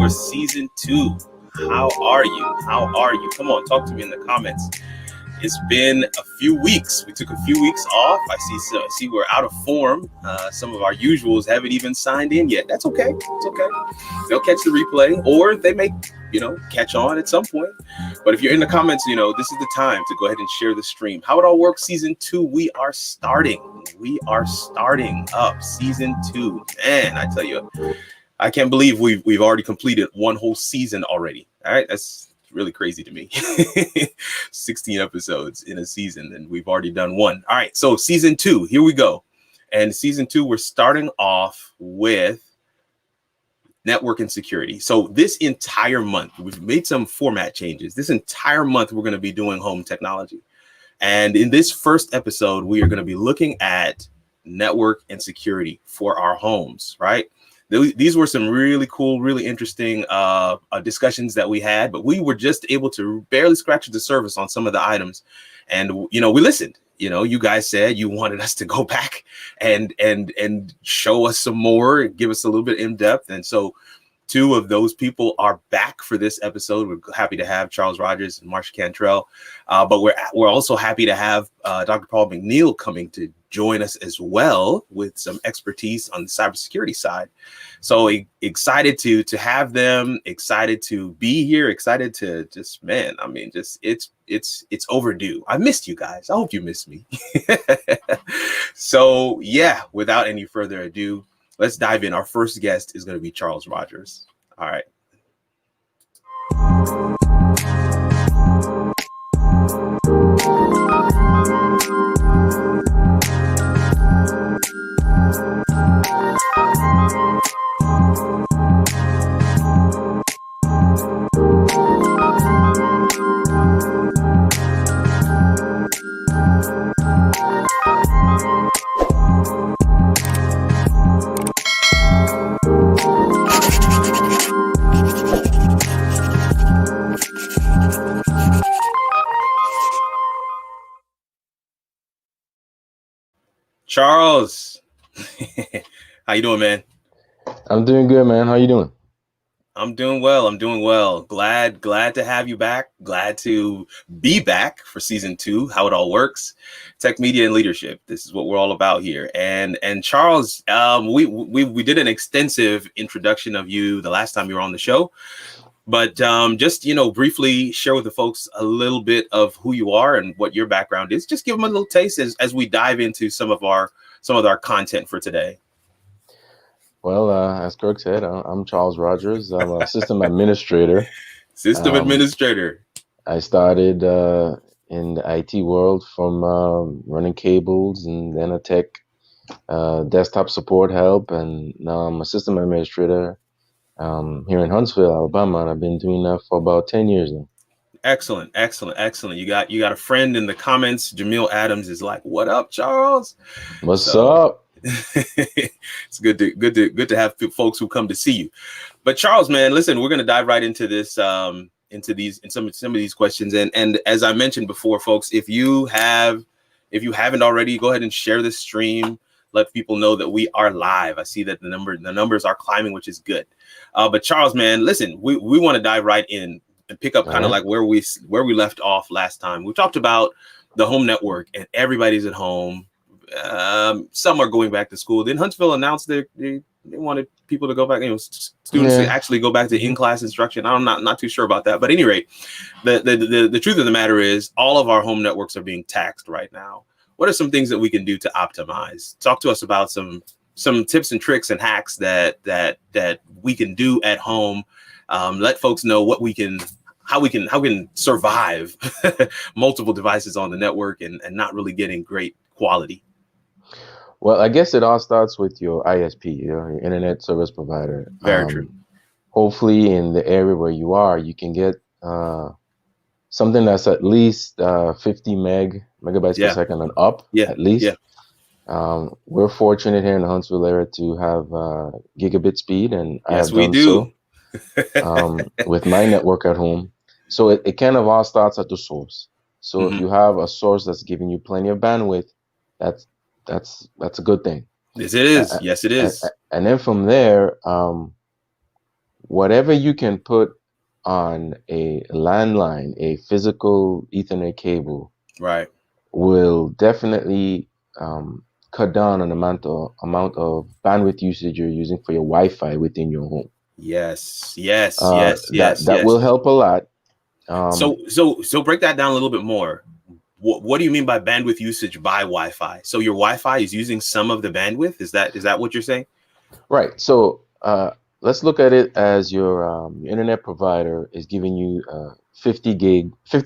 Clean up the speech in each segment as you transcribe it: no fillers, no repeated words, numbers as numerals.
Season 2. How are you? How are you? Come on, talk to me in the comments. It's been a few weeks. We took a few weeks off. I see we're out of form. Some of our usuals haven't even signed in yet. That's okay. It's okay. They'll catch the replay, or they may, catch on at some point. But if you're in the comments, this is the time to go ahead and share the stream. How it all works, season 2, we are starting. We are starting up season 2. Man, I tell you, I can't believe we've already completed one whole season already. All right, that's really crazy to me. 16 episodes in a season, and we've already done one. All right, so season 2, here we go. And season 2, we're starting off with network and security. So this entire month, we've made some format changes. This entire month, we're going to be doing home technology. And in this first episode, we are going to be looking at network and security for our homes, right? These were some really cool, really interesting discussions that we had, but we were just able to barely scratch the surface on some of the items. And, we listened. You guys said you wanted us to go back and show us some more, give us a little bit in depth. And so Two of those people are back for this episode. We're happy to have Charles Rogers and Marsha Cantrell, but we're also happy to have Dr. Paul McNeil coming to join us as well with some expertise on the cybersecurity side. So excited to have them, excited to be here, excited to just, man, I mean, just it's overdue. I missed you guys. I hope you missed me. So yeah, without any further ado, let's dive in. Our first guest is going to be Charles Rogers. All right. Charles, how you doing, man? I'm doing good, man. How you doing? I'm doing well. I'm doing well. Glad to have you back. Glad to be back for season 2. How it all works, tech, media, and leadership. This is what we're all about here. And Charles, we did an extensive introduction of you the last time you were on the show. But just, briefly share with the folks a little bit of who you are and what your background is. Just give them a little taste as we dive into some of our content for today. Well, as Kirk said, I'm Charles Rogers. I'm a system administrator. System administrator. I started in the IT world from running cables and then a tech desktop support help. And now I'm a system administrator here in Huntsville, Alabama, and I've been doing that for about 10 years now. Excellent. You got a friend in the comments. Jamil Adams is like, "What up, Charles? What's up?" It's good to have folks who come to see you. But Charles, man, listen, we're gonna dive right into this, some of these questions. And as I mentioned before, folks, if you haven't already, go ahead and share this stream. Let people know that we are live. I see that the numbers are climbing, which is good. But Charles, man, listen, we want to dive right in and pick up kind of like where we left off last time. We talked about the home network and everybody's at home. Some are going back to school. Then Huntsville announced they wanted people to go back, students to actually go back to in-class instruction. I'm not too sure about that. But at any rate, the truth of the matter is all of our home networks are being taxed right now. What are some things that we can do to optimize? Talk to us about some tips and tricks and hacks that we can do at home. Let folks know how we can survive multiple devices on the network and not really getting great quality. Well, I guess it all starts with your ISP, your internet service provider. Very true. Hopefully, in the area where you are, you can get something that's at least 50 megabytes per second and up, at least. Yeah. We're fortunate here in the Huntsville area to have gigabit speed, and I have done so with my network at home. So it kind of all starts at the source. So if you have a source that's giving you plenty of bandwidth, that's a good thing. Yes, it is. Yes, it is. And then from there, whatever you can put on a landline, a physical Ethernet cable, right, will definitely cut down on the amount of bandwidth usage you're using for your Wi-Fi within your home. Yes. That will help a lot. So break that down a little bit more. What do you mean by bandwidth usage by Wi-Fi? So your Wi-Fi is using some of the bandwidth? Is that what you're saying? Right. So let's look at it as your internet provider is giving you 50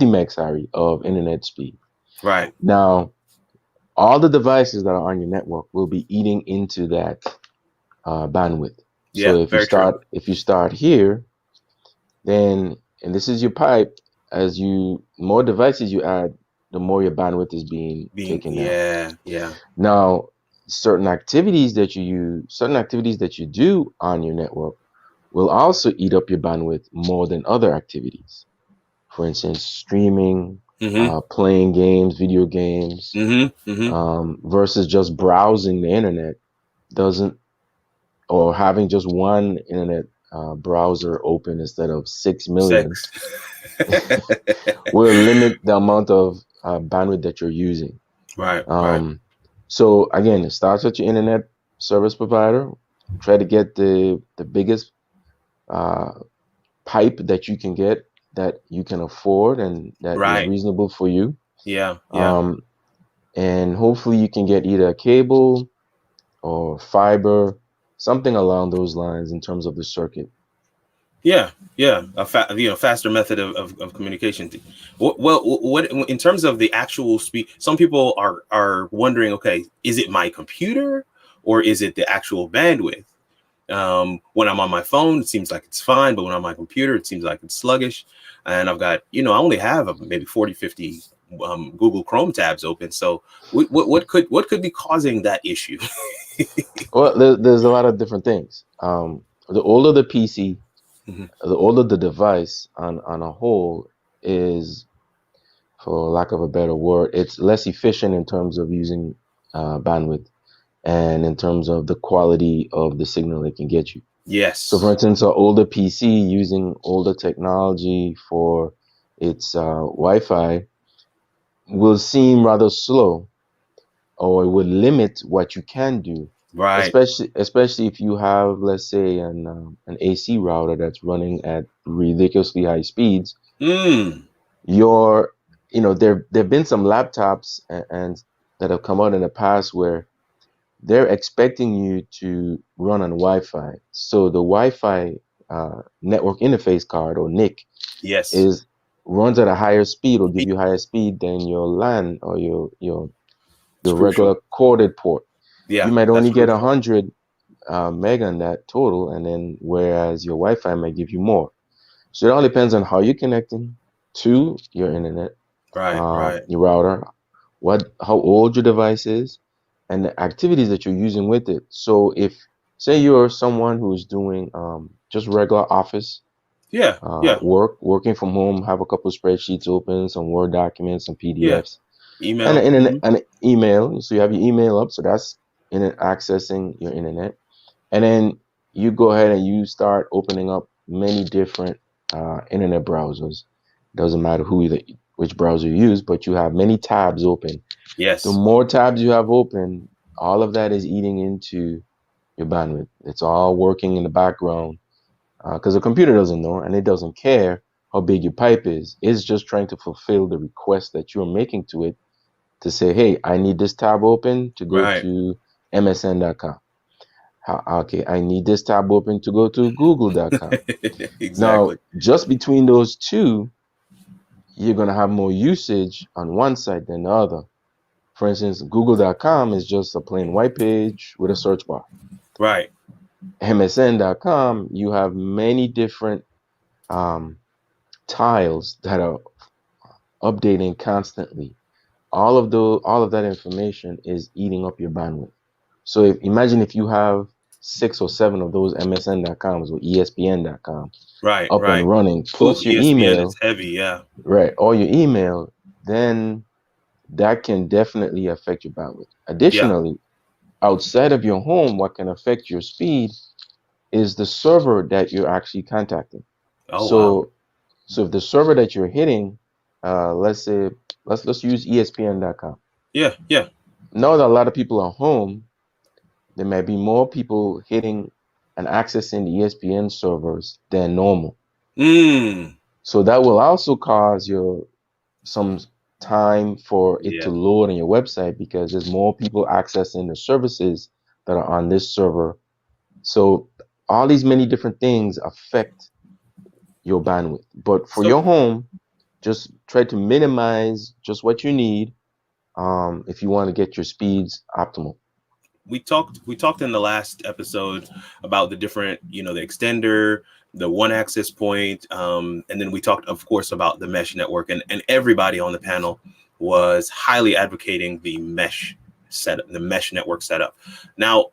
meg of internet speed. Right. Now, all the devices that are on your network will be eating into that bandwidth. Yeah, so if you start here, then, and this is your pipe, as more devices you add, the more your bandwidth is being taken down. Yeah. Now, certain activities that you do on your network will also eat up your bandwidth more than other activities. For instance, streaming, playing games, video games, versus just browsing the internet or having just one internet browser open instead of 6 million, 6. will limit the amount of bandwidth that you're using. Right. Right. So again, it starts with your internet service provider. Try to get the biggest pipe that you can get, that you can afford and that is reasonable for you. Yeah. And hopefully you can get either a cable or fiber, something along those lines in terms of the circuit. Yeah, a faster method of communication. What in terms of the actual speed? Some people are wondering, okay, is it my computer or is it the actual bandwidth? When I'm on my phone, it seems like it's fine, but when I'm on my computer, it seems like it's sluggish. And I've got, I only have maybe 40, 50 Google Chrome tabs open. So what could be causing that issue? Well, there's a lot of different things. The older the PC, the older the device on a whole is, for lack of a better word, it's less efficient in terms of using bandwidth and in terms of the quality of the signal it can get you. Yes. So for instance, an older PC using older technology for its Wi-Fi will seem rather slow, or it would limit what you can do. Right. Especially if you have, let's say, an AC router that's running at ridiculously high speeds. There've been some laptops and that have come out in the past where they're expecting you to run on Wi-Fi. So the Wi-Fi network interface card, or NIC, runs at a higher speed, or give you higher speed than your LAN or the regular corded port. Yeah, you might only get 100 meg on that total, and then whereas your Wi-Fi might give you more. So it all depends on how you're connecting to your internet, your router, how old your device is, and the activities that you're using with it. So if, say, you're someone who's doing just regular office working from home, have a couple of spreadsheets open, some Word documents, some PDFs, email, and email. So you have your email up, so that's accessing your internet. And then you go ahead and you start opening up many different internet browsers. Doesn't matter which browser you use, but you have many tabs open. Yes. The more tabs you have open, all of that is eating into your bandwidth. It's all working in the background because the computer doesn't know, and it doesn't care how big your pipe is. It's just trying to fulfill the request that you're making to it, to say, hey, I need this tab open to go to msn.com. Okay, I need this tab open to go to google.com. Exactly. Now, just between those two, you're going to have more usage on one side than the other. For instance, google.com is just a plain white page with a search bar. Right. msn.com, you have many different tiles that are updating constantly. All of that information is eating up your bandwidth. So imagine if you have 6 or 7 of those msn.coms or espn.com up and running, plus your email. Is heavy, yeah. Right, or your email, then that can definitely affect your bandwidth. Additionally, outside of your home, what can affect your speed is the server that you're actually contacting. So if the server that you're hitting, let's say, let's use espn.com. Yeah. Now that a lot of people are home, there might be more people hitting and accessing the ESPN servers than normal. So that will also cause some time for it to load on your website, because there's more people accessing the services that are on this server. So all these many different things affect your bandwidth. But for your home, just try to minimize just what you need if you want to get your speeds optimal. We talked in the last episode about the different, the extender, the one access point, and then we talked, of course, about the mesh network, and everybody on the panel was highly advocating the mesh network setup. Now,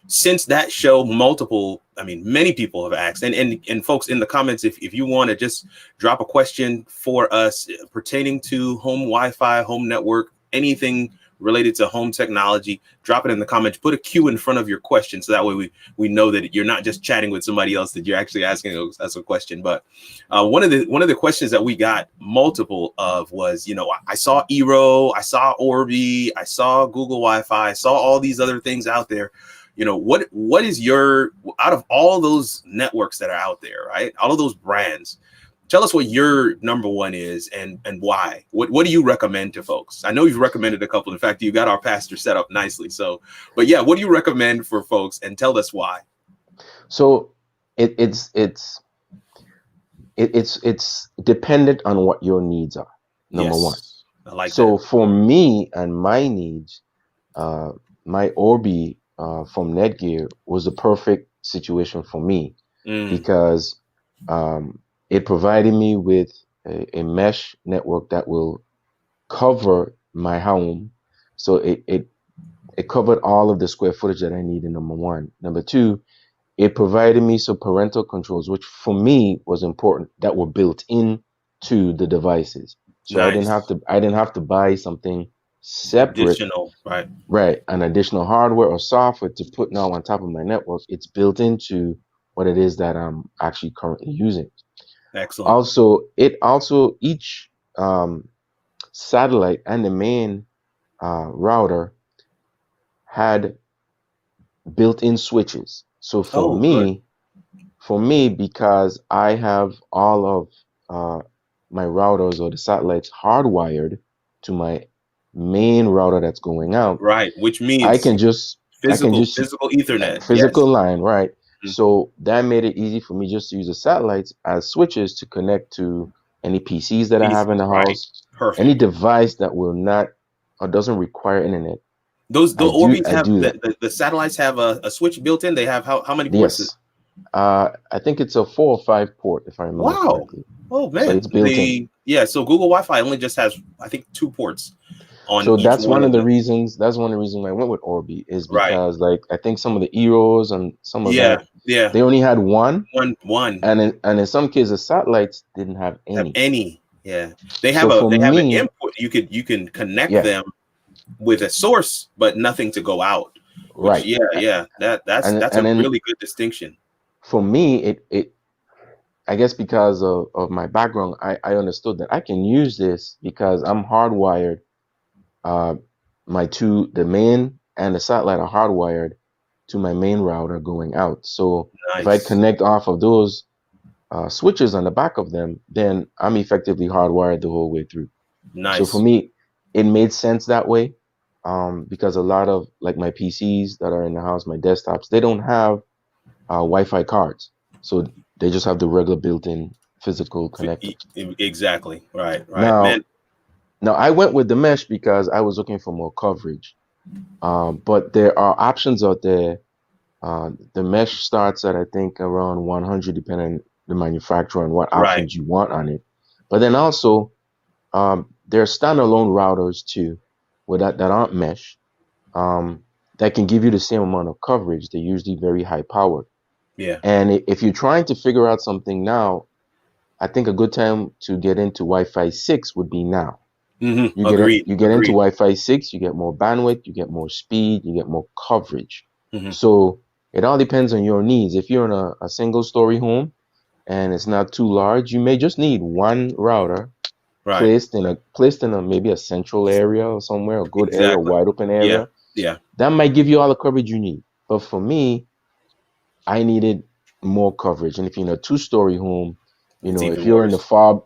since that show, many people have asked, and folks in the comments, if you want to just drop a question for us pertaining to home Wi-Fi, home network, anything related to home technology, drop it in the comments. Put a Q in front of your question, so that way we know that you're not just chatting with somebody else, that you're actually asking us a question. But one of the questions that we got multiple of was, I saw Eero, I saw Orbi, I saw Google Wi-Fi, I saw all these other things out there. What is your, out of all those networks that are out there, right? All of those brands, tell us what your number one is and why. What do you recommend to folks? I know you've recommended a couple. In fact, you got our pastor set up nicely. So, but yeah, what do you recommend for folks, and tell us why? So it's dependent on what your needs are. Number one. I like so that. For me and my needs, my Orbi from Netgear was the perfect situation for me because it provided me with a mesh network that will cover my home. So it covered all of the square footage that I needed, number one. Number two, it provided me some parental controls, which for me was important, that were built into the devices. So nice. I didn't have to buy something separate. Additional, right. Right. An additional hardware or software to put now on top of my network. It's built into what it is that I'm actually currently using. Excellent. Each satellite and the main router had built-in switches. So for me, because I have all of my routers or the satellites hardwired to my main router that's going out, right? Which means I can just physical Ethernet, physical line, right? So that made it easy for me just to use the satellites as switches to connect to any PCs that I have in the house, Perfect. Any device that will not or doesn't require internet. The Orbis have the satellites have a switch built in. They have how many ports? Yes. I think it's a 4 or 5 port, if I remember correctly. Oh man, but it's built in. Yeah, so Google Wi-Fi only just has, I think, 2 ports. So that's one of the reasons. That's one of the reasons I went with Orbi, is because I think some of the Eeros and some of that, they only had one, and in some cases the satellites didn't have any. Yeah, they have an input. You can connect them with a source, but nothing to go out. Which, that's a really good distinction. For me, it I guess because of my background, I understood that I can use this because I'm hardwired. The main and the satellite are hardwired to my main router going out. So if I connect off of those switches on the back of them, then I'm effectively hardwired the whole way through. So for me, it made sense that way, because a lot of like my PCs that are in the house, my desktops, they don't have Wi-Fi cards. So they just have the regular built-in physical connector. Exactly. Right. Now I went with the mesh because I was looking for more coverage. But there are options out there. The mesh starts at, I think, around 100, depending on the manufacturer and what options you want on it. But then also, there are standalone routers too, that aren't mesh, that can give you the same amount of coverage. They're usually very high powered. Yeah. And if you're trying to figure out something now, I think a good time to get into Wi-Fi 6 would be now. Mm-hmm. You get into Wi-Fi 6, you get more bandwidth, you get more speed, you get more coverage. Mm-hmm. So it all depends on your needs. If you're in a single story home and it's not too large, you may just need one router placed in a maybe a central area or somewhere, a good area, a wide open area. Yeah. That might give you all the coverage you need. But for me, I needed more coverage. And if you're in a 2-story home, if you're in a far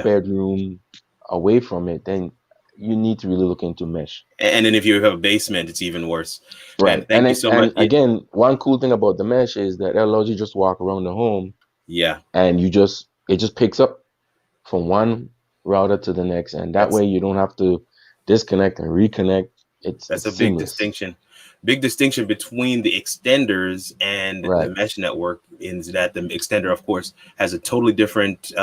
bedroom away from it, then you need to really look into mesh. And then if you have a basement, it's even worse. Right. Man, thank you so much. Again, one cool thing about the mesh is that it allows you just walk around the home. Yeah. And it just picks up from one router to the next, and that way you don't have to disconnect and reconnect. That's a big distinction. Big distinction between the extenders and the mesh network is that the extender, of course, has a totally different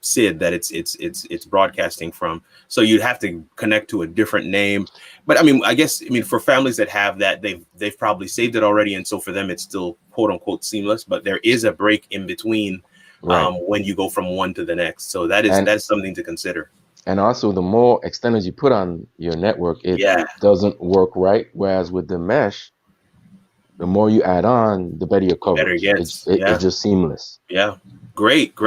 SID that it's broadcasting from. So you'd have to connect to a different name. But I guess for families that have that, they've probably saved it already, and so for them it's still quote unquote seamless. But there is a break in between when you go from one to the next. So that is something to consider. And also, the more extenders you put on your network, it doesn't work right. Whereas with the mesh, the more you add on, the better your coverage. It's just seamless. Yeah. Great.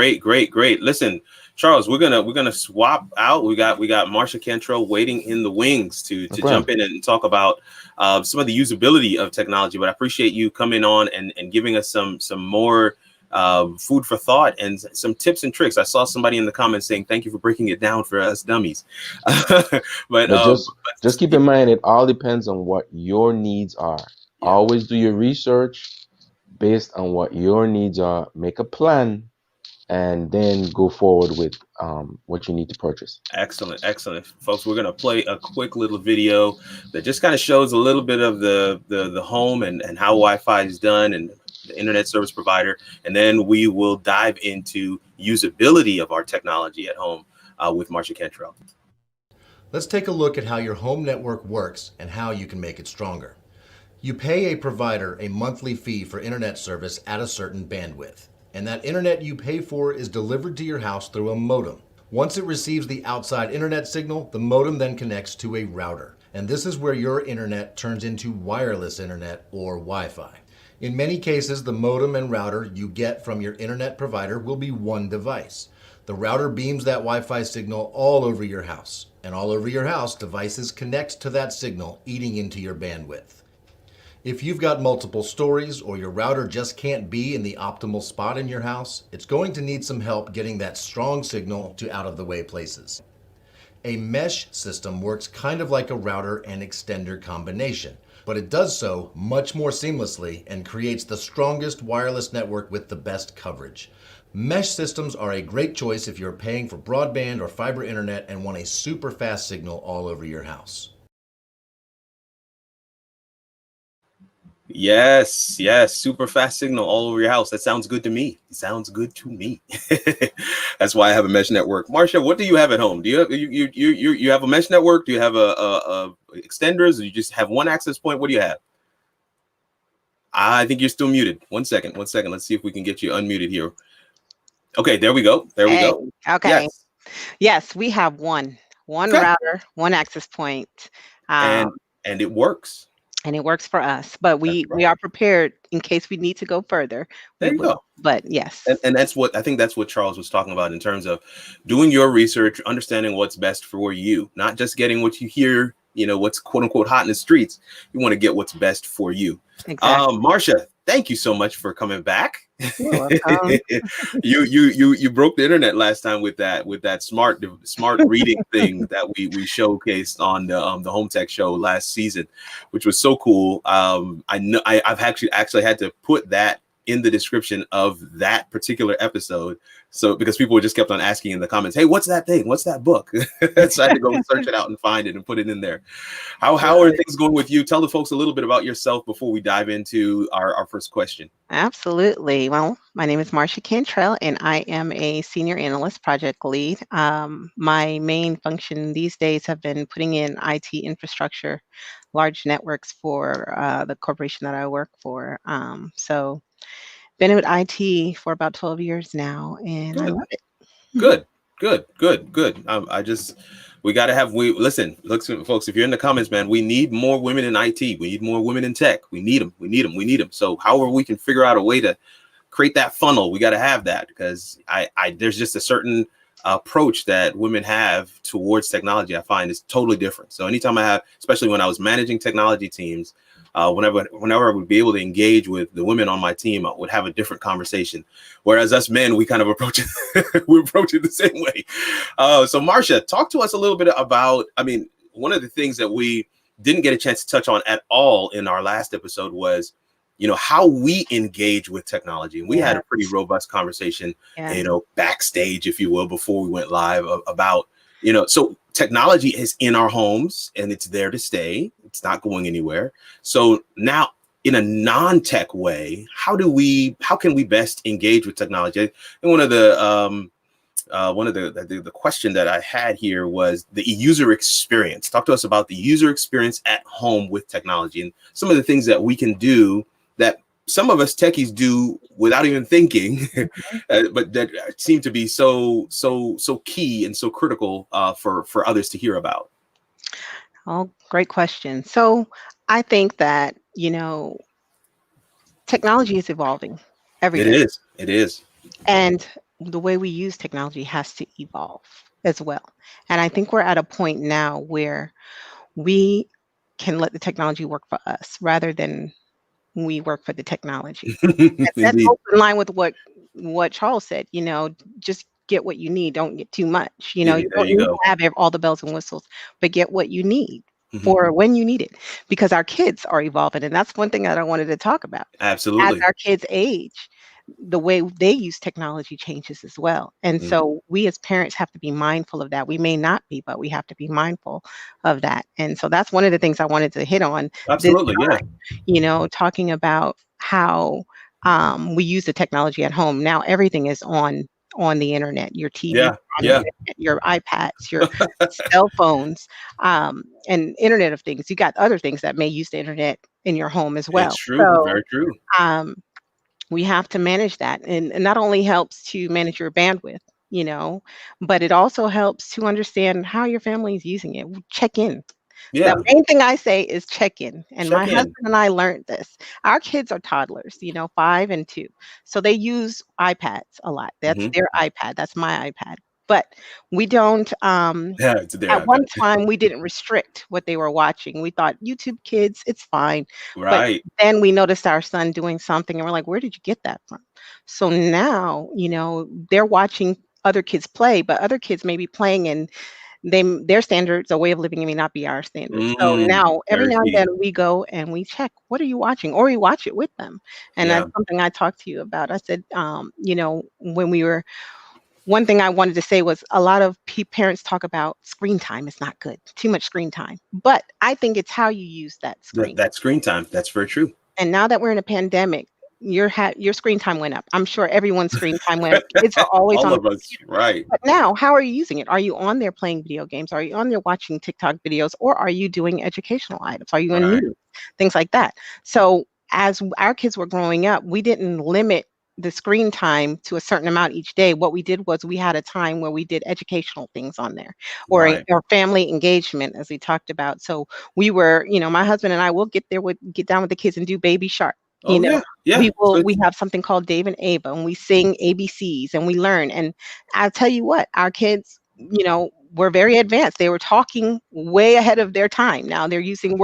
Listen, Charles, we're gonna swap out. We got Marsha Cantrell waiting in the wings to jump in and talk about some of the usability of technology. But I appreciate you coming on and giving us some more food for thought and some tips and tricks. I saw somebody in the comments saying thank you for breaking it down for us dummies. but just keep in mind, it all depends on what your needs are. Always do your research based on what your needs are. Make a plan and then go forward with what you need to purchase. Excellent. Folks, we're going to play a quick little video that just kind of shows a little bit of the home and how Wi-Fi is done and the internet service provider. And then we will dive into usability of our technology at home with Marsha Cantrell. Let's take a look at how your home network works and how you can make it stronger. You pay a provider a monthly fee for internet service at a certain bandwidth. And that internet you pay for is delivered to your house through a modem. Once it receives the outside internet signal, the modem then connects to a router. And this is where your internet turns into wireless internet or Wi-Fi. In many cases, the modem and router you get from your internet provider will be one device. The router beams that Wi-Fi signal all over your house. And all over your house, devices connect to that signal, eating into your bandwidth. If you've got multiple stories or your router just can't be in the optimal spot in your house, it's going to need some help getting that strong signal to out-of-the-way places. A mesh system works kind of like a router and extender combination, but it does so much more seamlessly and creates the strongest wireless network with the best coverage. Mesh systems are a great choice if you're paying for broadband or fiber internet and want a super fast signal all over your house. Yes, super fast signal all over your house. That sounds good to me. That's why I have a mesh network. Marsha, what do you have at home? Do you have you have a mesh network? Do you have a extenders? Or you just have one access point? What do you have? I think you're still muted. One second. Let's see if we can get you unmuted here. Okay, there we go. Okay. Yes, we have one router, one access point. And it works. And it works for us, but we are prepared in case we need to go further. There you go. But yes. And that's what I think that's what Charles was talking about in terms of doing your research, understanding what's best for you, not just getting what you hear, what's quote unquote hot in the streets. You want to get what's best for you. Exactly. Marsha, thank you so much for coming back. You're welcome. you broke the internet last time with that smart reading thing that we showcased on the Home Tech Show last season, which was so cool. I know I've actually had to put that in the description of that particular episode, so because people just kept on asking in the comments, hey, what's that thing, what's that book? So I had to go search it out and find it and put it in there. How are things going with you? Tell the folks a little bit about yourself before we dive into our first question. Absolutely. Well, my name is Marsha Cantrell and I am a senior analyst project lead. My main function these days have been putting in IT infrastructure, large networks for the corporation that I work for. So been with IT for about 12 years now, and I love it. Good. We got to have, listen, folks, if you're in the comments, man, we need more women in IT. We need more women in tech. We need them. So however we can figure out a way to create that funnel, we got to have that, because there's just a certain approach that women have towards technology I find is totally different. So anytime I have, especially when I was managing technology teams, whenever I would be able to engage with the women on my team, I would have a different conversation. Whereas us men, we kind of approach it, we approach it the same way. So Marsha, talk to us a little bit about, one of the things that we didn't get a chance to touch on at all in our last episode was, how we engage with technology. And we had a pretty robust conversation, backstage, if you will, before we went live about, so technology is in our homes and it's there to stay. It's not going anywhere. So now, in a non-tech way, how can we best engage with technology? And one of the question that I had here was the user experience. Talk to us about the user experience at home with technology and some of the things that we can do that some of us techies do without even thinking, but that seem to be so key and so critical for others to hear about? Oh, great question. So I think that, technology is evolving every It day. is. It is. And the way we use technology has to evolve as well. And I think we're at a point now where we can let the technology work for us rather than we work for the technology. And that Indeed. goes in line with what Charles said, just get what you need, don't get too much. You Yeah, there don't you need go. to have all the bells and whistles, but get what you need Mhm. for when you need it, because our kids are evolving. And that's one thing that I wanted to talk about. As Absolutely. our kids age, the way they use technology changes as well. And Mm. so we as parents have to be mindful of that. We may not be, but we have to be mindful of that. And so that's one of the things I wanted to hit on this Absolutely. Yeah. time, talking about how we use the technology at home. Now everything is on the internet, your TV, Yeah. on the Yeah. internet, your iPads, your cell phones, and Internet of Things. You got other things that may use the internet in your home as well. It's true. So Very true. we have to manage that. And it not only helps to manage your bandwidth, but it also helps to understand how your family is using it. Check in. The Yeah. main thing I say is check in. And my Check husband in. and I learned this. Our kids are toddlers, 5 and 2. So they use iPads a lot. That's Mhm. their iPad. That's my iPad. But we don't Yeah. It's their at one iPad. time we didn't restrict what they were watching. We thought YouTube Kids, it's fine. But Right. then we noticed our son doing something and we're like, where did you get that from? So now, they're watching other kids play, but other kids may be playing and their standards, a way of living may not be our standards. So Mm. now every Very now and key. then we go and we check, what are you watching? Or we watch it with them. And Yeah. that's something I talked to you about. I said, when we were one thing I wanted to say was a lot of parents talk about screen time is not good, too much screen time. But I think it's how you use that screen. That screen time. That's very true. And now that we're in a pandemic, your screen time went up. I'm sure everyone's screen time went up. Kids are always All on. of us. Right. But now, how are you using it? Are you on there playing video games? Are you on there watching TikTok videos? Or are you doing educational items? Are you in Right. news? Things like that. So as our kids were growing up, we didn't limit the screen time to a certain amount each day. What we did was we had a time where we did educational things on there Right. or family engagement, as we talked about. So we were, my husband and I will get down with the kids and do Baby Shark. Oh yeah. Yeah. We have something called Dave and Ava, and we sing ABCs and we learn. And I'll tell you what, our kids, were very advanced. They were talking way ahead of their time. Now they're using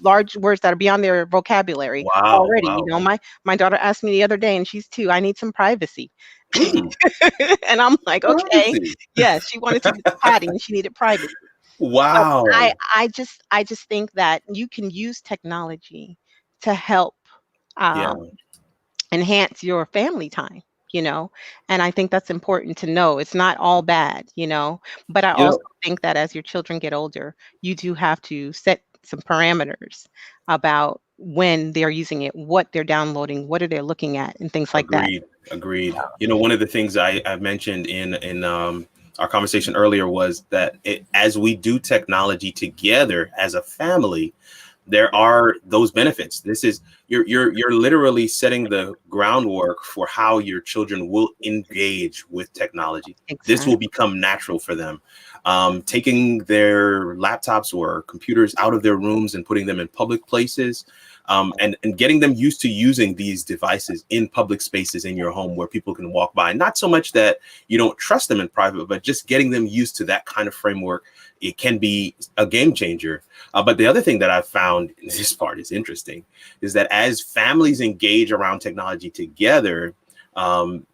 large words that are beyond their vocabulary Wow. already. Wow. My daughter asked me the other day, and she's 2, I need some privacy. Mm. And I'm like, okay, Privacy. yeah, she wanted to get potty and she needed privacy. Wow. So I just think that you can use technology to help Yeah. enhance your family time. And I think that's important to know. It's not all bad. But I You also know, think that as your children get older, you do have to set some parameters about when they're using it, what they're downloading, what are they looking at, and things like that. agreed. Agreed. One of the things I mentioned in our conversation earlier was that as we do technology together as a family, there are those benefits. This is you're literally setting the groundwork for how your children will engage with technology. Exactly. This will become natural for them. Taking their laptops or computers out of their rooms and putting them in public places, and getting them used to using these devices in public spaces in your home where people can walk by. Not so much that you don't trust them in private, but just getting them used to that kind of framework. It can be a game changer. But the other thing that I've found, this part is interesting, is that as families engage around technology together,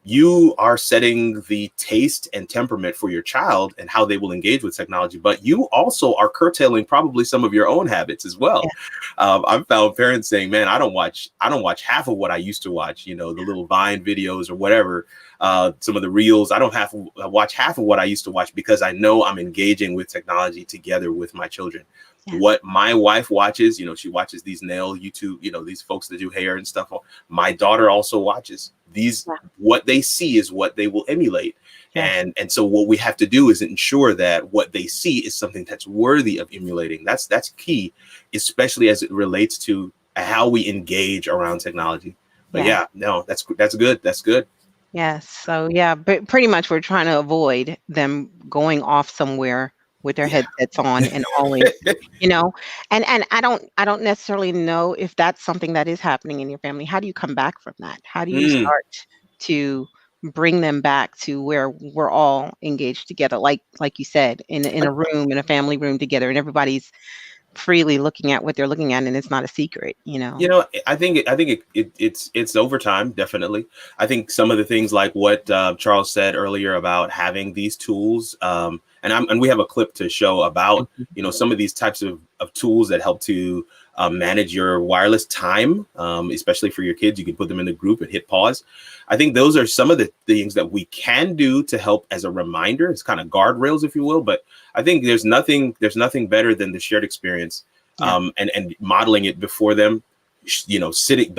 you are setting the taste and temperament for your child and how they will engage with technology, but you also are curtailing probably some of your own habits as well. Yeah. I've found parents saying, man, I don't watch half of what I used to watch, the little Vine videos or whatever, some of the reels. I don't have to watch half of what I used to watch because I know I'm engaging with technology together with my children. Yeah. What my wife watches, she watches these nail YouTube, these folks that do hair and stuff. My daughter also watches these. Yeah. What they see is what they will emulate. Yeah. And so what we have to do is ensure that what they see is something that's worthy of emulating. That's key, especially as it relates to how we engage around technology. But yeah, no, that's good. That's good. Yes. So yeah, but pretty much we're trying to avoid them going off somewhere with their headsets on and always, you know, and I don't necessarily know if that's something that is happening in your family. How do you come back from that? How do you start to bring them back to where we're all engaged together, like you said, in a room, in a family room together, and everybody's freely looking at what they're looking at, and it's not a secret, you know. I think it's over time, definitely. I think some of the things like what Charles said earlier about having these tools, and we have a clip to show about some of these types of tools that help to manage your wireless time, especially for your kids. You can put them in a group and hit pause. I think those are some of the things that we can do to help as a reminder. It's kind of guardrails, if you will. But I think there's nothing better than the shared experience, and modeling it before them. Sitting.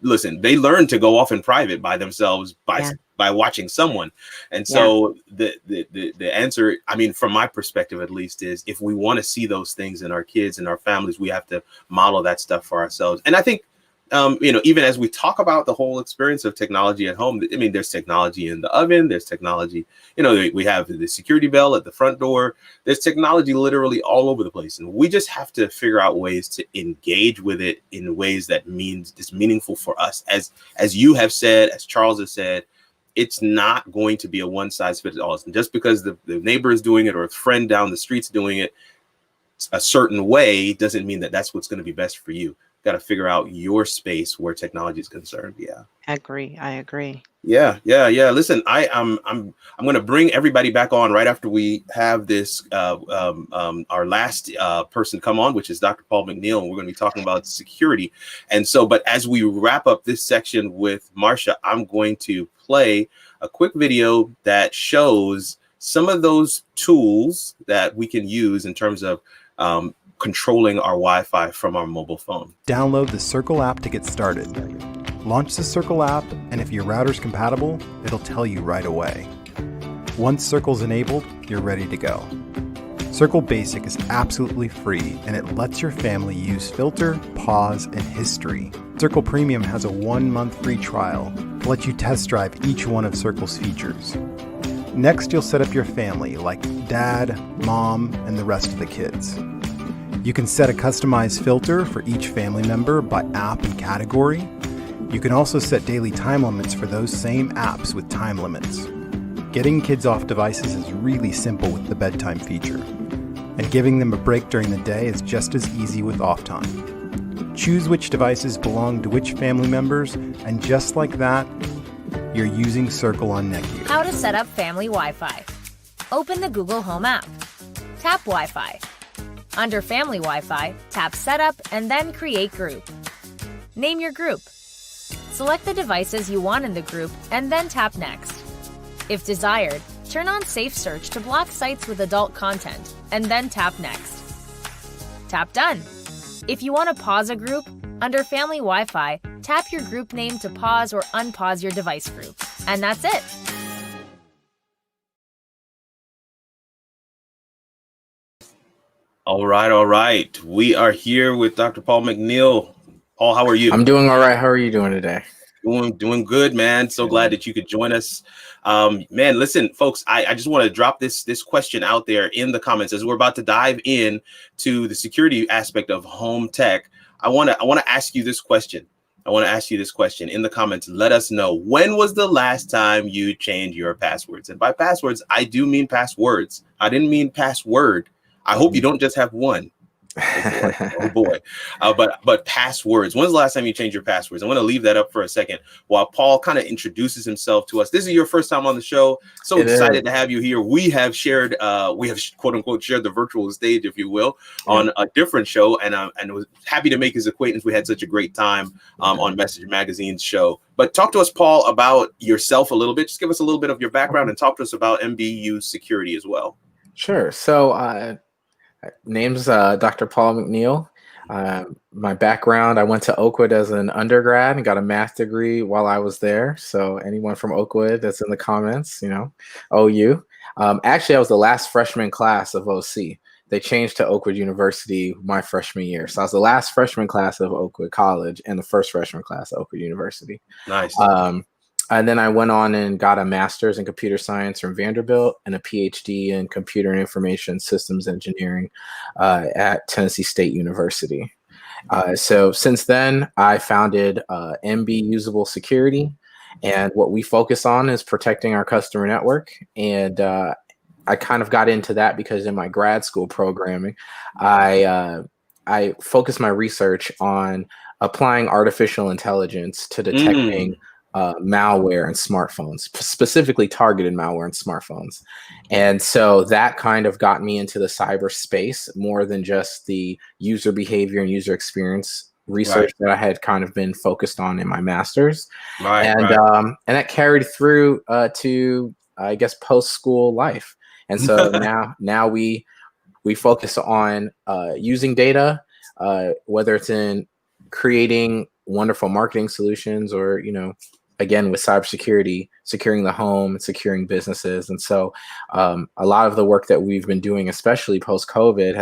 Listen. They learn to go off in private by themselves by watching someone, and so the answer, I mean, from my perspective at least, is if we want to see those things in our kids and our families, we have to model that stuff for ourselves. And I think even as we talk about the whole experience of technology at home, I mean, there's technology in the oven, there's technology, we have the security bell at the front door, there's technology literally all over the place. And we just have to figure out ways to engage with it in ways that is meaningful for us. As you have said, as Charles has said, it's not going to be a one size fits all. Just because the neighbor is doing it or a friend down the street's doing it a certain way doesn't mean that that's what's going to be best for you. Got to figure out your space where technology is concerned. I agree. Yeah. Listen, I'm going to bring everybody back on right after we have this our last person come on, which is Dr. Paul McNeil, and we're going to be talking about security. And so, but as we wrap up this section with Marsha, I'm going to play a quick video that shows some of those tools that we can use in terms of controlling our Wi-Fi from our mobile phone. Download the Circle app to get started. Launch the Circle app, and if your router's compatible, it'll tell you right away. Once Circle's enabled, you're ready to go. Circle Basic is absolutely free, and it lets your family use filter, pause, and history. Circle Premium has a 1-month free trial to let you test drive each one of Circle's features. Next, you'll set up your family, like dad, mom, and the rest of the kids. You can set a customized filter for each family member by app and category. You can also set daily time limits for those same apps with time limits. Getting kids off devices is really simple with the bedtime feature, and giving them a break during the day is just as easy with off time. Choose which devices belong to which family members, and just like that, you're using Circle on Netgear. How to set up family Wi-Fi. Open the Google Home app. Tap Wi-Fi. Under Family Wi-Fi, tap Setup and then Create Group. Name your group. Select the devices you want in the group and then tap Next. If desired, turn on Safe Search to block sites with adult content and then tap Next. Tap Done. If you want to pause a group, under Family Wi-Fi, tap your group name to pause or unpause your device group. And that's it. All right. We are here with Dr. Paul McNeil. Paul, how are you? I'm doing all right. How are you doing today? Doing good, man. So glad that you could join us. Man, listen, folks, I just want to drop this question out there in the comments as we're about to dive in to the security aspect of home tech. I want to ask you this question. In the comments. Let us know, when was the last time you changed your passwords? And by passwords, I do mean passwords. I didn't mean password. I hope you don't just have one. Oh boy. But passwords. When's the last time you changed your passwords? I want to leave that up for a second while Paul kind of introduces himself to us. This is your first time on the show. So excited to have you here. We have shared, quote unquote shared the virtual stage, if you will, on a different show, and was happy to make his acquaintance. We had such a great time on Message Magazine's show. But talk to us, Paul, about yourself a little bit. Just give us a little bit of your background and talk to us about MBU security as well. Sure. So name's Dr. Paul McNeil. My background, I went to Oakwood as an undergrad and got a math degree while I was there. So anyone from Oakwood that's in the comments, OU. Actually, I was the last freshman class of OC. they changed to Oakwood University my freshman year. So I was the last freshman class of Oakwood College and the first freshman class of Oakwood University. Nice. And then I went on and got a master's in computer science from Vanderbilt and a PhD in computer and information systems engineering at Tennessee State University. So since then, I founded MB Usable Security. And what we focus on is protecting our customer network. And I kind of got into that because in my grad school programming, I focused my research on applying artificial intelligence to detecting malware in smartphones, specifically targeted malware in smartphones. And so that kind of got me into the cyberspace more than just the user behavior and user experience research that I had kind of been focused on in my master's. And that carried through to, I guess, post-school life. And so now we focus on using data, whether it's in creating wonderful marketing solutions or, again, with cybersecurity, securing the home and securing businesses. And so a lot of the work that we've been doing, especially post-COVID,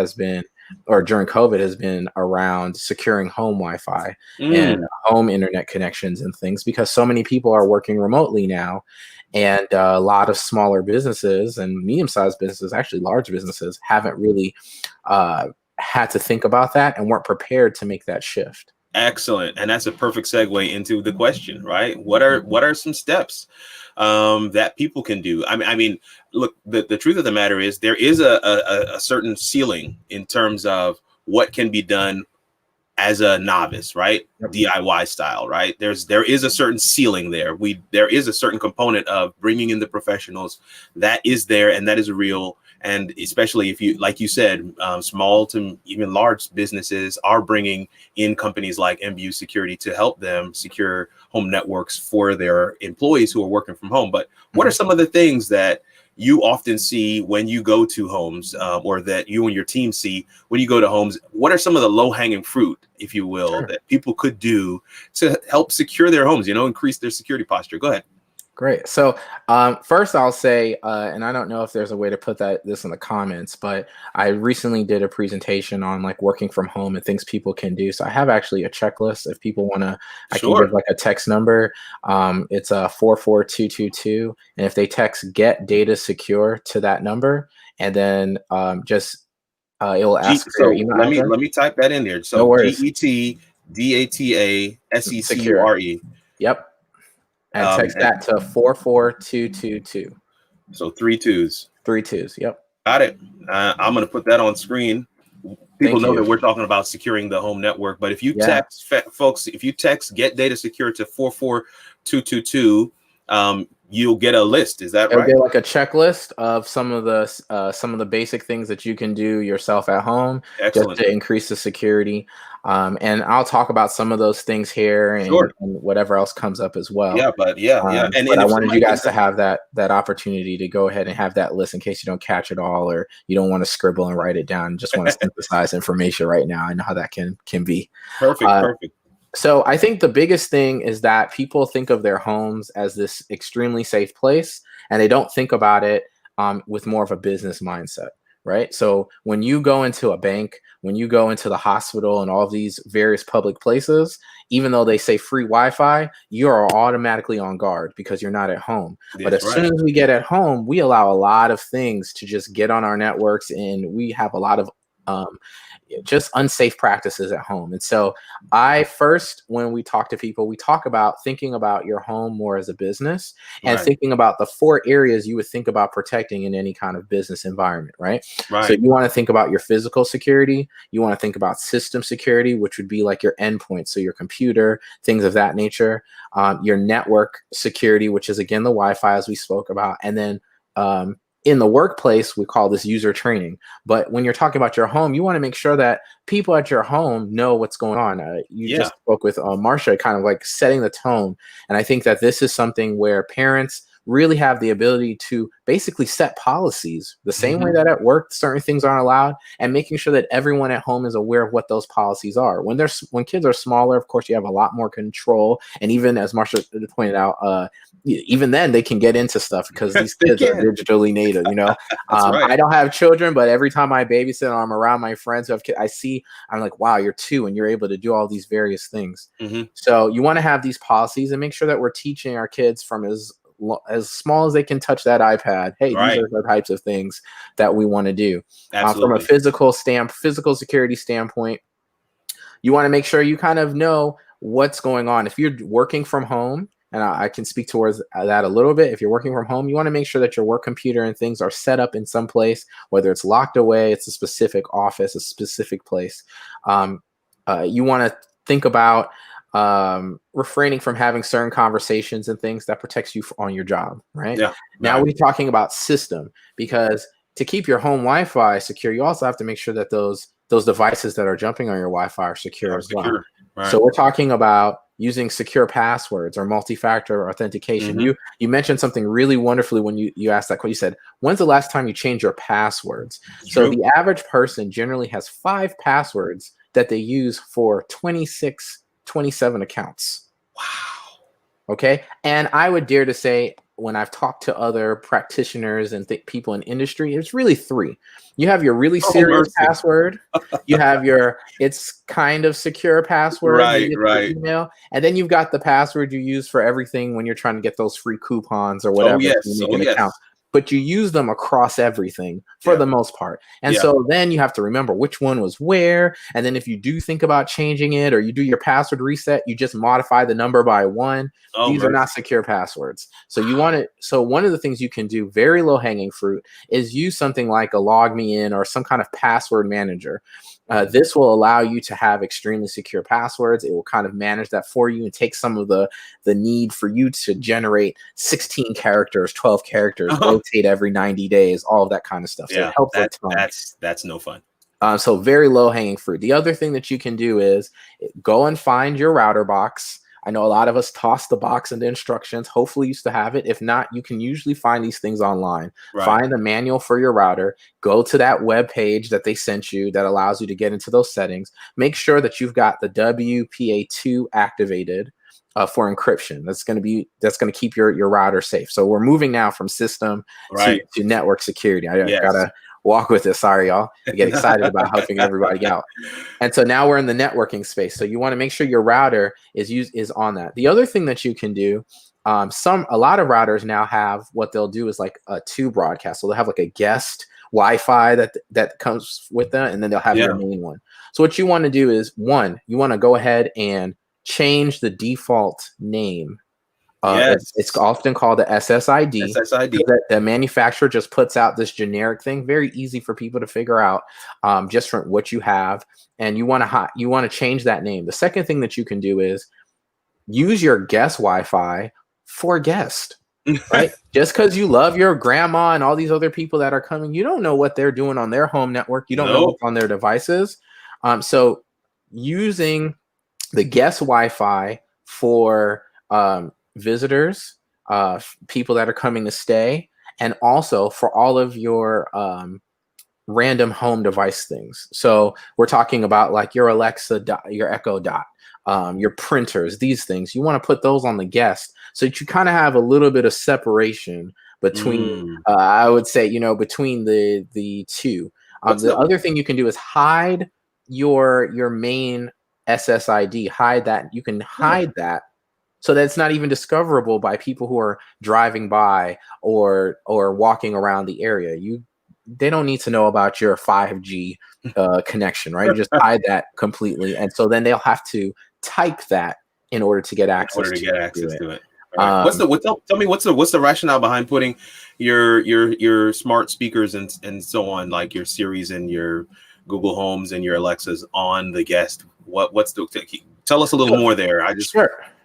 during COVID, has been around securing home Wi-Fi and home internet connections and things, because so many people are working remotely now. And a lot of smaller businesses and medium-sized businesses, actually large businesses, haven't really had to think about that and weren't prepared to make that shift. Excellent. And that's a perfect segue into the question, right? What are some steps that people can do? I mean, look, the truth of the matter is there is a certain ceiling in terms of what can be done as a novice, right? Yep. DIY style, right? There is a certain ceiling there. There is a certain component of bringing in the professionals that is there, and that is real. And especially if you, like you said, small to even large businesses are bringing in companies like MBU Security to help them secure home networks for their employees who are working from home. But what are some of the things that you often see when you go to homes, or that you and your team see when you go to homes? What are some of the low-hanging fruit, if you will, that people could do to help secure their homes, increase their security posture? Go ahead. Great. So first I'll say, and I don't know if there's a way to put this in the comments, but I recently did a presentation on like working from home and things people can do. So I have actually a checklist if people want to, I can give like a text number. It's 44222. And if they text GetDataSecure to that number, and then it'll ask for your email address. Let me type that in there. So no worries. GetDataSecure. Yep. And text that to 44222. So 3 2s. 3 2s. Yep. Got it. I'm going to put that on screen. People know that we're talking about securing the home network. But if you text folks, if you text GetDataSecure to 44222, you'll get a list. Is that right? It'll get like a checklist of some of the basic things that you can do yourself at home. Excellent. Just to increase the security. And I'll talk about some of those things here and whatever else comes up as well. Yeah, but And I wanted you guys to have that opportunity to go ahead and have that list in case you don't catch it all, or you don't want to scribble and write it down. You just want to synthesize information right now. I know how that can be. Perfect. So I think the biggest thing is that people think of their homes as this extremely safe place, and they don't think about it with more of a business mindset, right? So when you go into a bank, when you go into the hospital and all of these various public places, even though they say free Wi-Fi, you are automatically on guard because you're not at home. But as soon as we get at home, we allow a lot of things to just get on our networks, and we have a lot of just unsafe practices at home. And so when we talk to people, we talk about thinking about your home more as a business and thinking about the 4 areas you would think about protecting in any kind of business environment, right? So you want to think about your physical security. You want to think about system security, which would be like your endpoint. So your computer, things of that nature, your network security, which is again, the Wi-Fi as we spoke about. And then, in the workplace, we call this user training. But when you're talking about your home, you want to make sure that people at your home know what's going on. You just spoke with Marsha, kind of like setting the tone. And I think that this is something where parents, really have the ability to basically set policies the same way that at work certain things aren't allowed, and making sure that everyone at home is aware of what those policies are. When kids are smaller, of course, you have a lot more control. And even as Marsha pointed out, even then they can get into stuff because these kids are digitally native, you know. Right. I don't have children, but every time I babysit or I'm around my friends who have kids, I'm like, wow, you're 2 and you're able to do all these various things. So you want to have these policies and make sure that we're teaching our kids from as small as they can touch that iPad. Hey, these are the types of things that we want to do. From a physical security standpoint, you want to make sure you kind of know what's going on. If you're working from home, and I can speak towards that a little bit. If you're working from home, you want to make sure that your work computer and things are set up in some place, whether it's locked away, it's a specific office, a specific place. You want to think about refraining from having certain conversations and things that protects you on your job, right? Now we're talking about system, because to keep your home Wi-Fi secure, you also have to make sure that those devices that are jumping on your Wi-Fi are secure as well. So we're talking about using secure passwords or multi-factor authentication. You mentioned something really wonderfully when you asked that question. You said, when's the last time you changed your passwords? So the average person generally has 5 passwords that they use for 26, 27 accounts. Wow. Okay. And I would dare to say, when I've talked to other practitioners and people in industry, it's really 3. You have your really serious password. You have your, it's kind of secure password. Right. Email. And then you've got the password you use for everything when you're trying to get those free coupons or whatever. Account. But you use them across everything for the most part. And so then you have to remember which one was where. And then if you do think about changing it or you do your password reset, you just modify the number by 1. These are not secure passwords. So you want it. So one of the things you can do, very low hanging fruit, is use something like a LogMeIn or some kind of password manager. This will allow you to have extremely secure passwords. It will kind of manage that for you and take some of the need for you to generate 16 characters, 12 characters, rotate every 90 days, all of that kind of stuff. So it helps a ton. That's no fun. So very low hanging fruit. The other thing that you can do is go and find your router box. I know a lot of us toss the box and the instructions. Hopefully you still have it. If not, you can usually find these things online. Find the manual for your router. Go to that web page that they sent you that allows you to get into those settings. Make sure that you've got the WPA2 activated for encryption. That's going to keep your router safe. So we're moving now from system to network security. I gotta walk with it. Sorry, y'all. I get excited about helping everybody out. And so now we're in the networking space. So you want to make sure your router is on that. The other thing that you can do, a lot of routers now have what they'll do is like a 2 broadcast. So they'll have like a guest Wi-Fi that comes with them, and then they'll have your main one. So what you want to do is, 1, you want to go ahead and change the default name. It's often called the SSID. The manufacturer just puts out this generic thing, very easy for people to figure out, just from what you have, and you want to change that name. The second thing that you can do is use your guest Wi-Fi for guest. Right? Just because you love your grandma and all these other people that are coming, you don't know what they're doing on their home network. You don't know what's on their devices. So using the guest Wi-Fi for visitors, people that are coming to stay, and also for all of your random home device things. So we're talking about like your Alexa, your Echo Dot, your printers, these things. You want to put those on the guest so that you kind of have a little bit of separation between, I would say, between the 2. The other thing you can do is hide your main SSID. Hide that. You can hide that so that it's not even discoverable by people who are driving by or walking around the area. They don't need to know about your 5G connection, right? You just hide that completely, and so then they'll have to type that in order to get access to it. Right. Tell me what's the rationale behind putting your smart speakers and so on, like your Siris and your Google Homes and your Alexas on the guest? Tell us a little more there.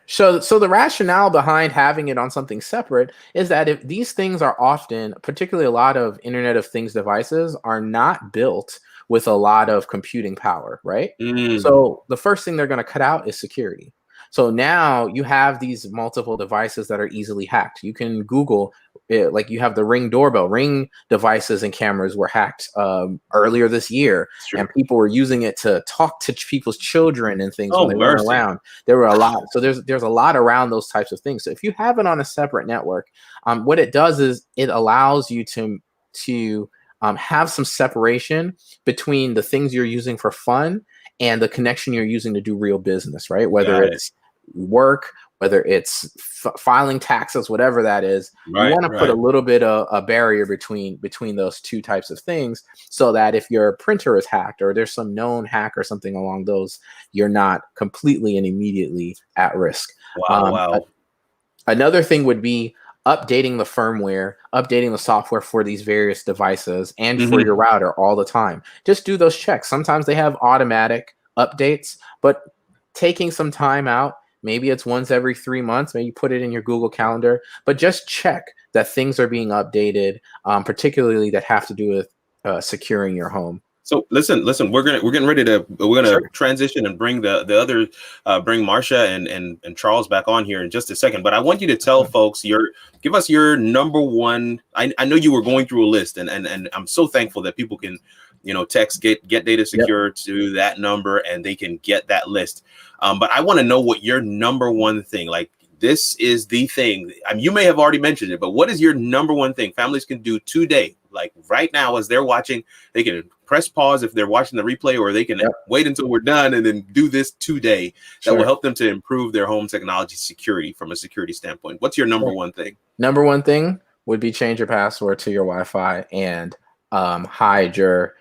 So the rationale behind having it on something separate is that if these things are often, particularly a lot of Internet of Things devices, are not built with a lot of computing power, right? So the first thing they're going to cut out is security. So now you have these multiple devices that are easily hacked. You can Google it, like you have the Ring doorbell. Ring devices and cameras were hacked earlier this year, and people were using it to talk to people's children and things when they weren't around. There were a lot. So there's a lot around those types of things. So if you have it on a separate network, what it does is it allows you to have some separation between the things you're using for fun and the connection you're using to do real business, right? Whether it's work, whether it's filing taxes, whatever that is, you want to put a little bit of a barrier between those two types of things, so that if your printer is hacked or there's some known hack or something along those, you're not completely and immediately at risk. Wow. Another thing would be updating the firmware, updating the software for these various devices and for your router all the time. Just do those checks. Sometimes they have automatic updates, but taking some time out, maybe it's once every 3 months, maybe you put it in your Google Calendar, but just check that things are being updated, particularly that have to do with securing your home. So listen, we're getting ready to transition and bring the other bring Marsha and Charles back on here in just a second. But I want you to tell folks give us your number one. I know you were going through a list, and I'm so thankful that people can, text GetDataSecure to that number and they can get that list. But I want to know what your number one thing, like this is the thing. I mean, you may have already mentioned it, but what is your number one thing families can do today? Like right now, as they're watching, they can press pause if they're watching the replay, or they can wait until we're done and then do this today. That will help them to improve their home technology security from a security standpoint. What's your number one thing? Number one thing would be change your password to your Wi-Fi and hide your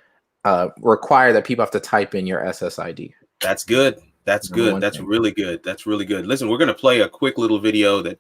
require that people have to type in your SSID. That's good. That's good. That's really good. That's really good. Listen, we're going to play a quick little video that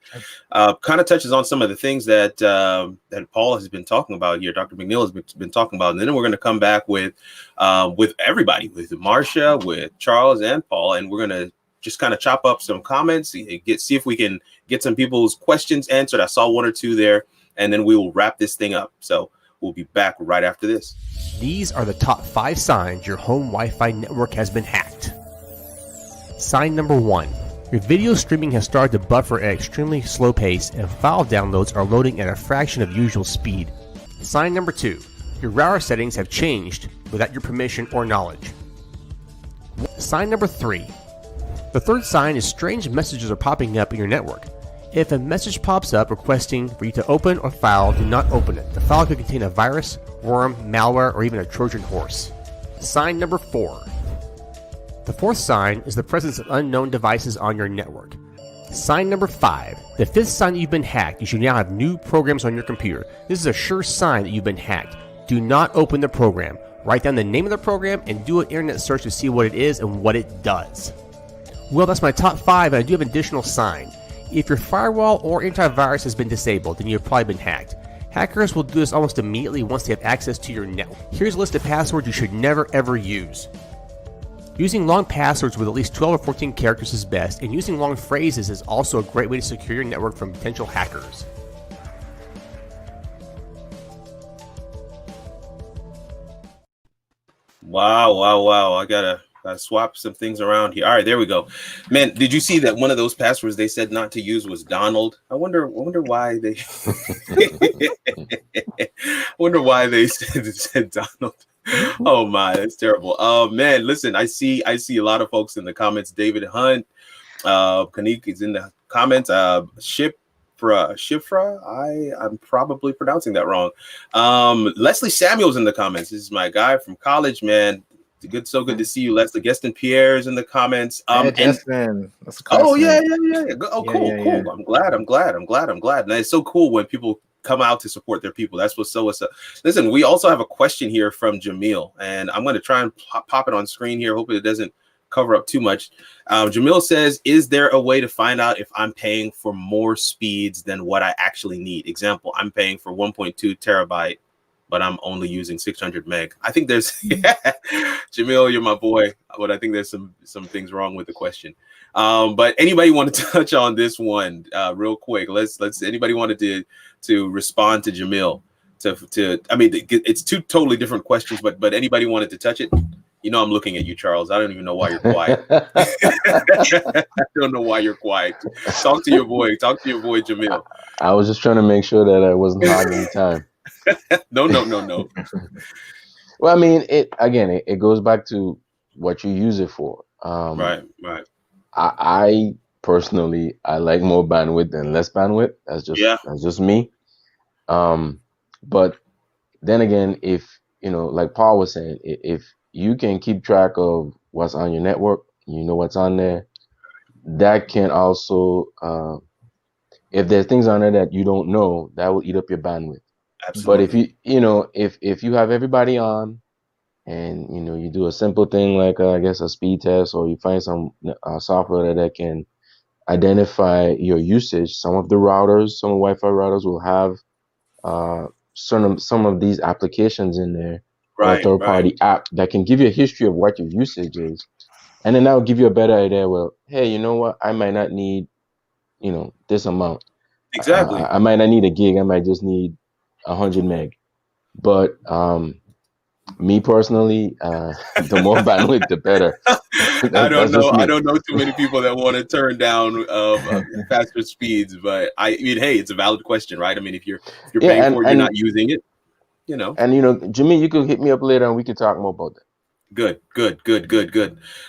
kind of touches on some of the things that that Paul has been talking about here. Dr. McNeil has been talking about, and then we're going to come back with everybody, with Marsha, with Charles, and Paul, and we're going to just kind of chop up some comments, see if we can get some people's questions answered. I saw one or two there, and then we will wrap this thing up. So we'll be back right after this. These are the top 5 signs your home Wi-Fi network has been hacked. Sign number 1. Your video streaming has started to buffer at extremely slow pace and file downloads are loading at a fraction of usual speed. Sign number 2. Your router settings have changed without your permission or knowledge. Sign number 3. The third sign is strange messages are popping up in your network. If a message pops up requesting for you to open or file, do not open it. The file could contain a virus, worm, malware, or even a Trojan horse. Sign number 4. The fourth sign is the presence of unknown devices on your network. Sign number 5. The fifth sign that you've been hacked. You should now have new programs on your computer. This is a sure sign that you've been hacked. Do not open the program. Write down the name of the program and do an internet search to see what it is and what it does. Well, that's my top 5, and I do have an additional sign. If your firewall or antivirus has been disabled, then you've probably been hacked. Hackers will do this almost immediately once they have access to your network. Here's a list of passwords you should never ever use. Using long passwords with at least 12 or 14 characters is best, and using long phrases is also a great way to secure your network from potential hackers. Wow. I gotta swap some things around here. All right, there we go. Man, did you see that one of those passwords they said not to use was Donald? I wonder why they said Donald. Oh my, that's terrible. Man, listen, I see a lot of folks in the comments. David Hunt, Kanik is in the comments. Shifra, I'm probably pronouncing that wrong. Leslie Samuel's in the comments. This is my guy from college, man. So good to see you, Leslie. Gaston Pierre is in the comments. Yeah. Oh, yeah. Oh, cool. Yeah. I'm glad. And it's so cool when people come out to support their people. That's what's up. Listen, we also have a question here from Jamil, and I'm going to try and pop it on screen here. Hopefully it doesn't cover up too much. Jamil says, is there a way to find out if I'm paying for more speeds than what I actually need? Example, I'm paying for 1.2 terabyte, but I'm only using 600 meg. I think there's, Jamil, you're my boy, but I think there's some things wrong with the question. But anybody want to touch on this one real quick? Let's anybody wanted to respond to Jamil? I mean, it's two totally different questions, but anybody wanted to touch it? You know I'm looking at you, Charles. I don't even know why you're quiet. I don't know why you're quiet. Talk to your boy. Talk to your boy, Jamil. I was just trying to make sure that I wasn't hogging time. No. Well, I mean, it goes back to what you use it for. Right. I personally, I like more bandwidth than less bandwidth. That's just me. But then again, if like Paul was saying, if you can keep track of what's on your network, you know what's on there, that can also, if there's things on there that you don't know, that will eat up your bandwidth. Absolutely. But if you have everybody on, and you do a simple thing like I guess a speed test, or you find some software that can identify your usage. Some of the routers, some Wi-Fi routers will have some of these applications in there, or a third-party app that can give you a history of what your usage is, and then that will give you a better idea. Well, hey, you know what? I might not need this amount. Exactly. I might not need a gig. I might just need 100 meg. But me personally, the more bandwidth, the better. I don't know too many people that want to turn down faster speeds, but I mean, hey, it's a valid question, right? I mean, if you're paying for it, you're not using it, And Jimmy, you could hit me up later and we can talk more about that. Good.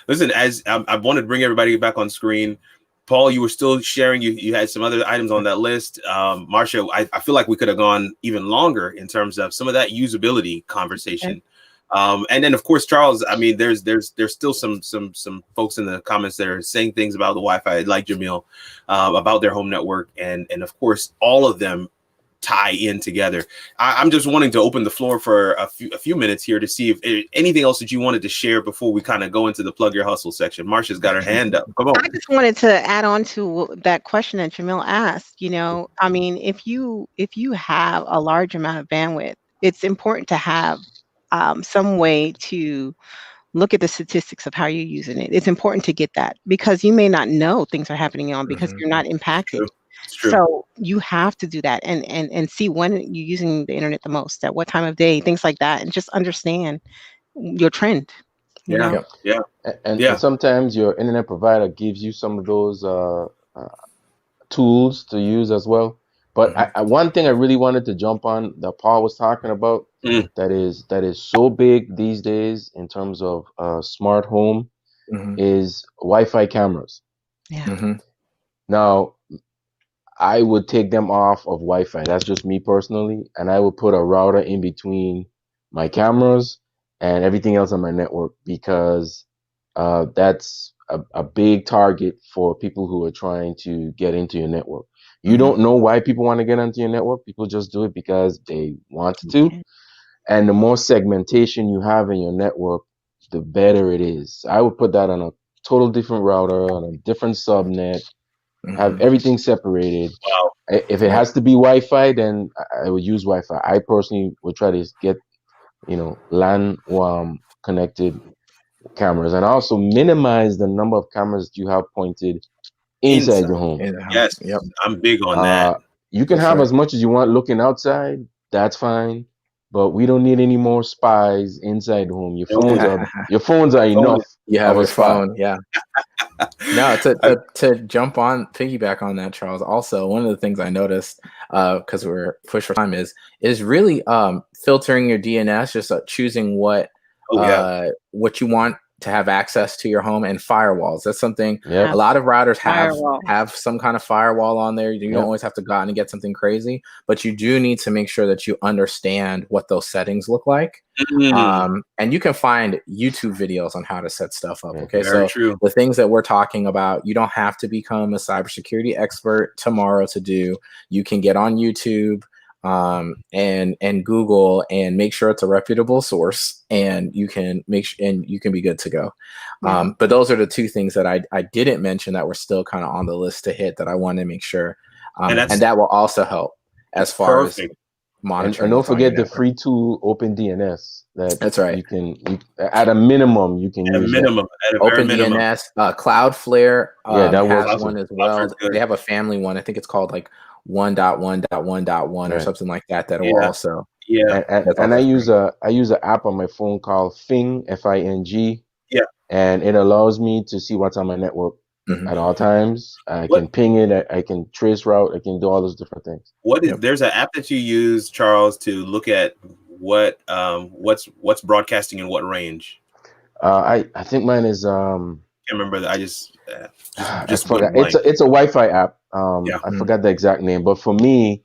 Listen, as I wanted to bring everybody back on screen. Paul, you were still sharing. You had some other items on that list. Marsha, I feel like we could have gone even longer in terms of some of that usability conversation. And then, of course, Charles. I mean, there's still some folks in the comments that are saying things about the Wi-Fi, like Jamil, about their home network, and of course, all of them tie in together. I'm just wanting to open the floor for a few minutes here to see if anything else that you wanted to share before we kind of go into the plug your hustle section. Marsha's got her hand up. Come on. I just wanted to add on to that question that Jamil asked. I mean, if you have a large amount of bandwidth, it's important to have some way to look at the statistics of how you're using it. It's important to get that, because you may not know things are happening on because you're not impacted. True. So you have to do that and see when you're using the internet the most, at what time of day, things like that, and just understand your trend. Yeah. And sometimes your internet provider gives you some of those tools to use as well. But one thing I really wanted to jump on that Paul was talking about that is so big these days in terms of smart home is Wi-Fi cameras. Yeah. Now, I would take them off of Wi-Fi. That's just me personally. And I would put a router in between my cameras and everything else on my network, because that's a big target for people who are trying to get into your network. You don't know why people want to get into your network. People just do it because they want to. And the more segmentation you have in your network, the better it is. I would put that on a total different router, on a different subnet, have everything separated. Wow. If it has to be Wi-Fi, then I would use Wi-Fi. I personally would try to get, LAN connected cameras, and also minimize the number of cameras that you have pointed inside your home. Yes, I'm big on that. You can have as much as you want looking outside. That's fine, but we don't need any more spies inside the home. Your phones are enough. You have your phone, No, to jump on, piggyback on that, Charles. Also, one of the things I noticed, because we're pushed for time, is really filtering your DNS, just choosing what you want to have access to your home, and firewalls. That's something a lot of routers have some kind of firewall on there. You don't always have to go out and get something crazy, but you do need to make sure that you understand what those settings look like. And you can find YouTube videos on how to set stuff up. Okay, Very so true. The things that we're talking about, you don't have to become a cybersecurity expert tomorrow to do. You can get on YouTube and Google and make sure it's a reputable source, and you can you can be good to go. But those are the two things that I didn't mention that were still kind of on the list to hit that I want to make sure. And that will also help as far as monitoring. And don't forget the free tool OpenDNS. That's right. You can at a minimum you can use OpenDNS, Cloudflare that has works one as well. They have a family one. I think it's called like 1.1.1.1 or something like that. That will also Yeah. And I use an app on my phone called Fing, Fing. Yeah. And it allows me to see what's on my network at all times. I can ping it. I can trace route. I can do all those different things. There's an app that you use, Charles, to look at what's broadcasting in what range? I think mine is can't remember that. I just forgot. It's a Wi-Fi app. I forgot the exact name, but for me,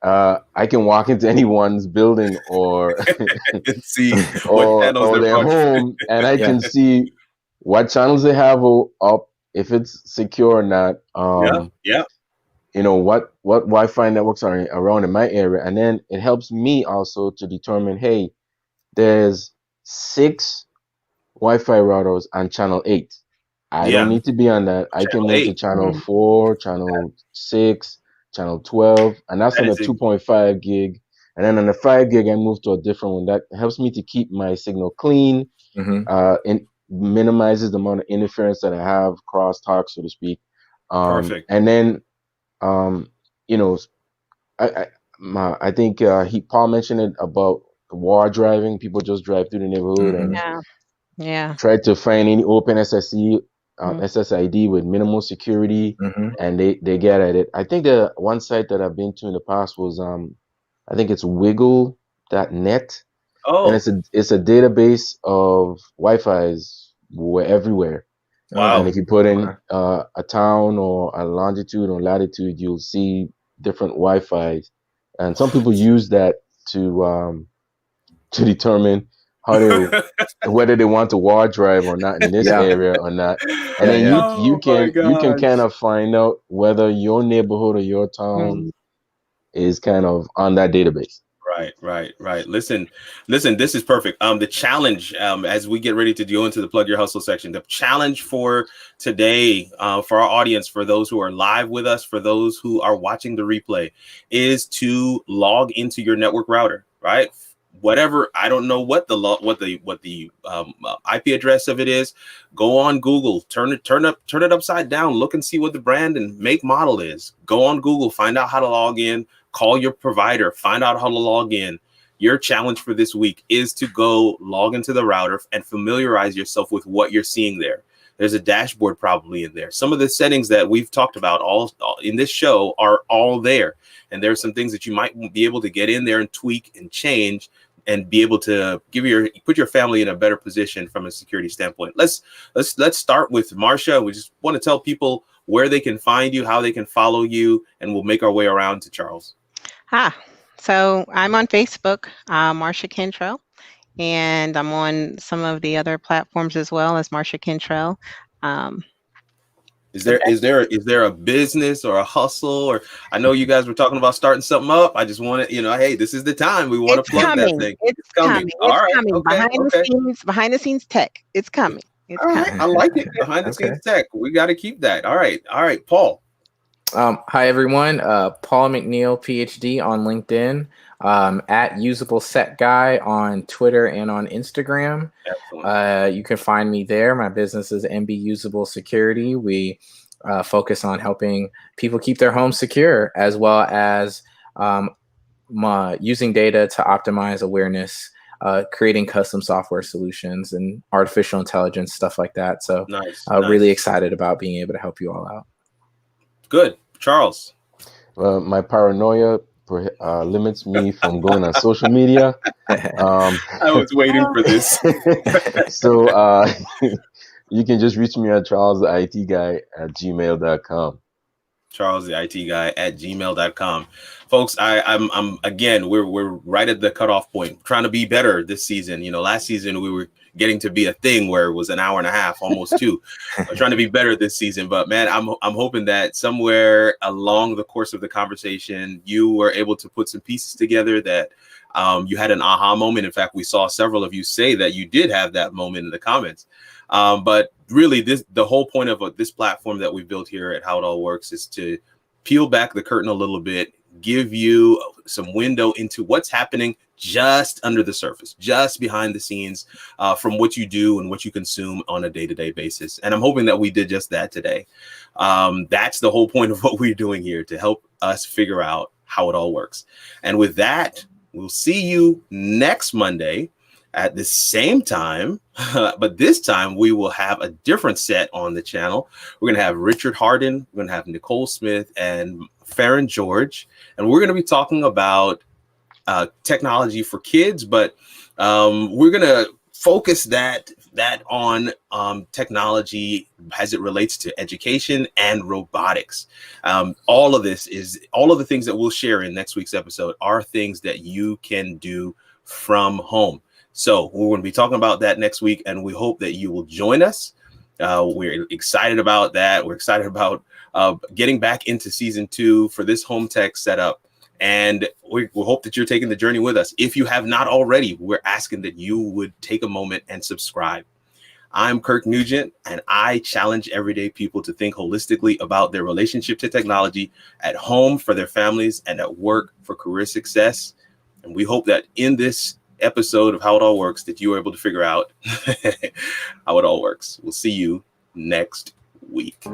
I can walk into anyone's building or see or their home, and I can see what channels they have up, if it's secure or not. You know what Wi-Fi networks are around in my area, and then it helps me also to determine, hey, there's 6 Wi-Fi routers on channel 8. I don't need to be on that. I can move to channel 4, channel 6, channel 12, and that's on a 2.5 gig. And then on the 5 gig, I move to a different one. That helps me to keep my signal clean, and minimizes the amount of interference that I have, crosstalk, so to speak. Perfect. And then, you know, I think Paul mentioned it about war driving. People just drive through the neighborhood and try to find any open SSID with minimal security, and they get at it. I think the one site that I've been to in the past was I think it's wiggle.net. And it's a database of Wi-Fi's everywhere. Wow. And if you put in a town or a longitude or latitude, you'll see different Wi-Fi's. And some people use that to determine whether they want to war drive or not in this area or not. And then you can kind of find out whether your neighborhood or your town is kind of on that database. Right. Listen, this is perfect. The challenge, as we get ready to go into the Plug Your Hustle section, the challenge for today, for our audience, for those who are live with us, for those who are watching the replay, is to log into your network router, right? Whatever, I don't know what the IP address of it is. Go on Google, turn it upside down, look and see what the brand and make model is. Go on Google, find out how to log in. Call your provider, find out how to log in. Your challenge for this week is to go log into the router and familiarize yourself with what you're seeing there. There's a dashboard probably in there. Some of the settings that we've talked about all in this show are all there. And there's some things that you might be able to get in there and tweak and change and be able to put your family in a better position from a security standpoint. Let's start with Marsha. We just want to tell people where they can find you, how they can follow you, and we'll make our way around to Charles. So I'm on Facebook, Marsha Cantrell, and I'm on some of the other platforms as well as Marsha Cantrell. Is there a business or a hustle, or I know you guys were talking about starting something up. I just want to, hey, this is the time we want to plug that thing. It's coming. All right. Coming. Okay. Behind the scenes tech. It's coming. All right. I like it. Behind the scenes tech. We got to keep that. All right, Paul. Hi everyone. Paul McNeil, PhD on LinkedIn. At Usable Set Guy on Twitter and on Instagram. You can find me there. My business is MB Usable Security. We focus on helping people keep their homes secure, as well as using data to optimize awareness, creating custom software solutions and artificial intelligence, stuff like that. So really excited about being able to help you all out. Good. Charles. My paranoia limits me from going on social media. I was waiting for this. So you can just reach me at charlestheitguy@gmail.com. charlestheitguy@gmail.com. Folks, I'm again, we're right at the cutoff point, trying to be better this season. Last season we were getting to be a thing where it was an hour and a half, almost 2. I'm trying to be better this season, but man, I'm hoping that somewhere along the course of the conversation, you were able to put some pieces together that you had an aha moment. In fact, we saw several of you say that you did have that moment in the comments. But really, the whole point of this platform that we built here at How It All Works is to peel back the curtain a little bit, give you some window into what's happening just under the surface, just behind the scenes, from what you do and what you consume on a day-to-day basis. And I'm hoping that we did just that today. That's the whole point of what we're doing here, to help us figure out how it all works. And with that, we'll see you next Monday at the same time, but this time we will have a different set on the channel. We're going to have Richard Harden, we're going to have Nicole Smith, and Farron George, and we're going to be talking about technology for kids, but we're going to focus that on technology as it relates to education and robotics. All of the things that we'll share in next week's episode are things that you can do from home. So we're going to be talking about that next week, and we hope that you will join us. We're excited about that. We're excited about getting back into season 2 for this home tech setup. And we hope that you're taking the journey with us. If you have not already, we're asking that you would take a moment and subscribe. I'm Kirk Nugent, and I challenge everyday people to think holistically about their relationship to technology at home for their families and at work for career success. And we hope that in this episode of How It All Works that you were able to figure out how it all works. We'll see you next week.